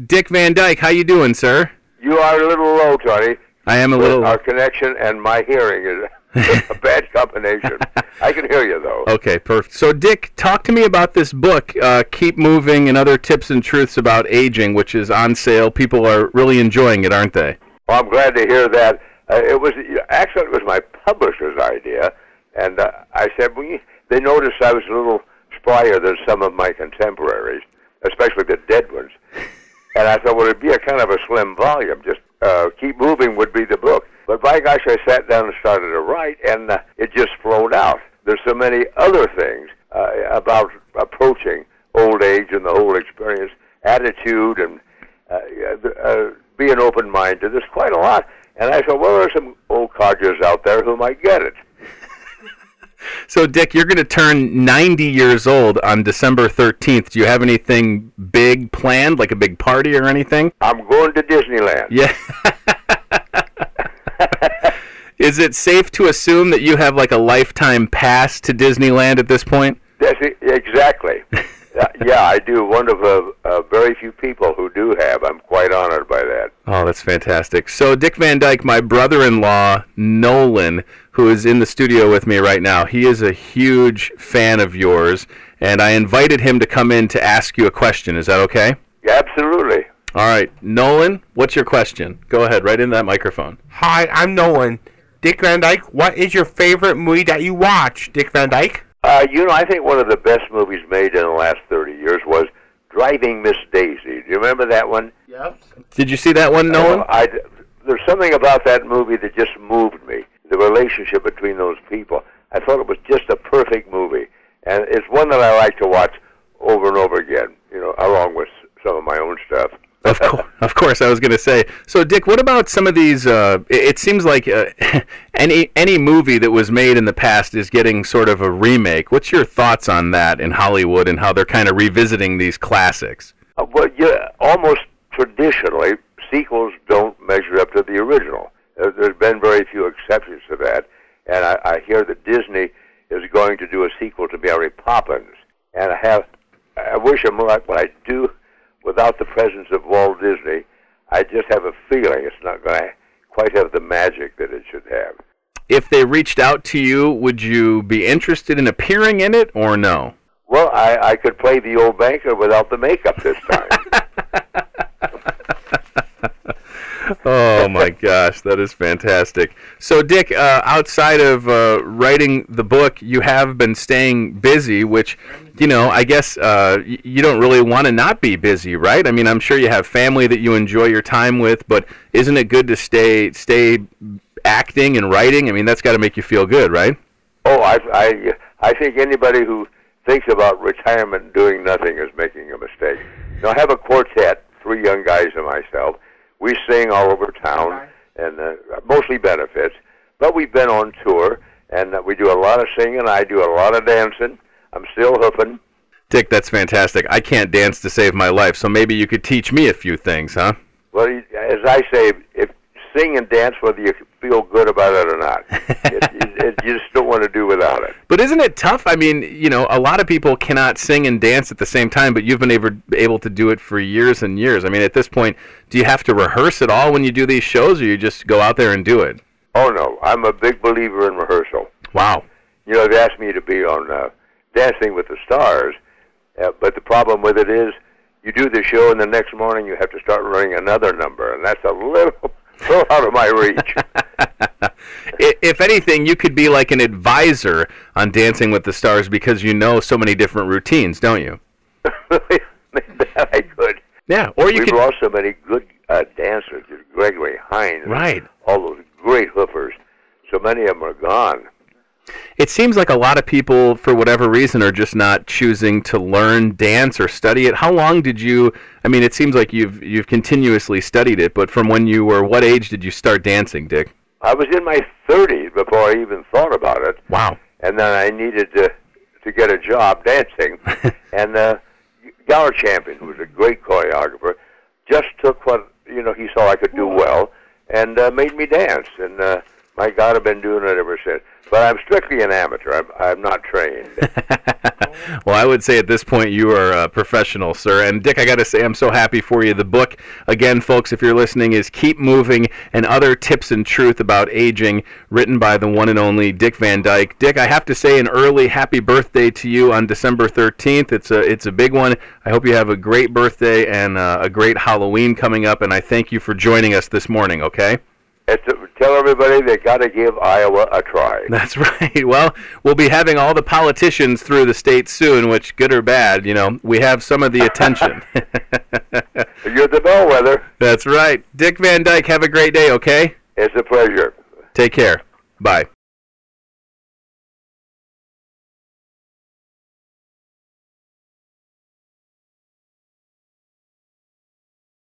Dick Van Dyke, how you doing, sir? You are a little low, Tony. I am a little... Our connection and my hearing is a bad combination. I can hear you, though. Okay, perfect. So, Dick, talk to me about this book, Keep Moving and Other Tips and Truths About Aging, which is on sale. People are really enjoying it, aren't they? Well, I'm glad to hear that. It was my publisher's idea, and I said, they noticed I was a little sprier than some of my contemporaries, especially the dead ones. And I thought, well, it'd be a kind of a slim volume. Just Keep Moving would be the book. But by gosh, I sat down and started to write, and it just flowed out. There's so many other things about approaching old age and the whole experience, attitude, and being open-minded. There's quite a lot. And I thought, well, there are some old codgers out there who might get it. So, Dick, you're going to turn 90 years old on December 13th. Do you have anything big planned, like a big party or anything? I'm going to Disneyland. Yeah. Is it safe to assume that you have like a lifetime pass to Disneyland at this point? Yes, exactly. Yeah, I do. One of very few people who do have. I'm quite honored by that. Oh, that's fantastic. So, Dick Van Dyke, my brother-in-law, Nolan, who is in the studio with me right now, he is a huge fan of yours, and I invited him to come in to ask you a question. Is that okay? Yeah, absolutely. All right. Nolan, what's your question? Go ahead, right in that microphone. Hi, I'm Nolan. Dick Van Dyke, what is your favorite movie that you watch, Dick Van Dyke? I think one of the best movies made in the last 30 years was Driving Miss Daisy. Do you remember that one? Yep. Did you see that one, Nolan? There's something about that movie that just moved me, the relationship between those people. I thought it was just a perfect movie, and it's one that I like to watch over and over again, along with some of my own stuff. Of course, I was going to say. So, Dick, what about some of these? It seems like any movie that was made in the past is getting sort of a remake. What's your thoughts on that in Hollywood and how they're kind of revisiting these classics? Well, almost traditionally, sequels don't measure up to the original. There's been very few exceptions to that, and I hear that Disney is going to do a sequel to Mary Poppins, and I wish them luck, but I do. Without the presence of Walt Disney, I just have a feeling it's not going to quite have the magic that it should have. If they reached out to you, would you be interested in appearing in it or no? Well, I could play the old banker without the makeup this time. Oh, my gosh, that is fantastic. So, Dick, outside of writing the book, you have been staying busy, which, I guess you don't really want to not be busy, right? I mean, I'm sure you have family that you enjoy your time with, but isn't it good to stay acting and writing? I mean, that's got to make you feel good, right? Oh, I think anybody who thinks about retirement and doing nothing is making a mistake. I have a quartet, 3 young guys and myself. We sing all over town, and mostly benefits, but we've been on tour, and we do a lot of singing. I do a lot of dancing. I'm still hoofing. Dick, that's fantastic. I can't dance to save my life, so maybe you could teach me a few things, huh? Well, as I say, if sing and dance whether you feel good about it or not. You just don't want to do without it. But isn't it tough? I mean, a lot of people cannot sing and dance at the same time, but you've been able to do it for years and years. I mean, at this point, do you have to rehearse at all when you do these shows, or you just go out there and do it? Oh, no. I'm a big believer in rehearsal. Wow. They've asked me to be on Dancing with the Stars, but the problem with it is you do the show, and the next morning you have to start learning another number, and that's a little out of my reach. If anything, you could be like an advisor on Dancing with the Stars because you know so many different routines, don't you? That I could. Yeah, or you could. We've lost so many good dancers. Gregory Hines, right? All those great hoofers. So many of them are gone. It seems like a lot of people, for whatever reason, are just not choosing to learn dance or study it. How long did you? I mean, it seems like you've continuously studied it, but from when you were, what age did you start dancing, Dick? I was in my 30s before I even thought about it. Wow. And then I needed to get a job dancing. And Gower Champion, who was a great choreographer, just took what he saw I could do well and made me dance. And my God, I've been doing it ever since. But I'm strictly an amateur. I'm not trained. Well, I would say at this point you are a professional, sir. And Dick, I got to say I'm so happy for you. The book, again, folks, if you're listening, is Keep Moving and Other Tips and Truth About Aging, written by the one and only Dick Van Dyke. Dick, I have to say an early happy birthday to you on December 13th. It's a big one. I hope you have a great birthday and a great Halloween coming up, and I thank you for joining us this morning, okay? Tell everybody they got to give Iowa a try. That's right. Well, we'll be having all the politicians through the state soon, which, good or bad, we have some of the attention. You're the bellwether. That's right. Dick Van Dyke, have a great day, okay? It's a pleasure. Take care. Bye.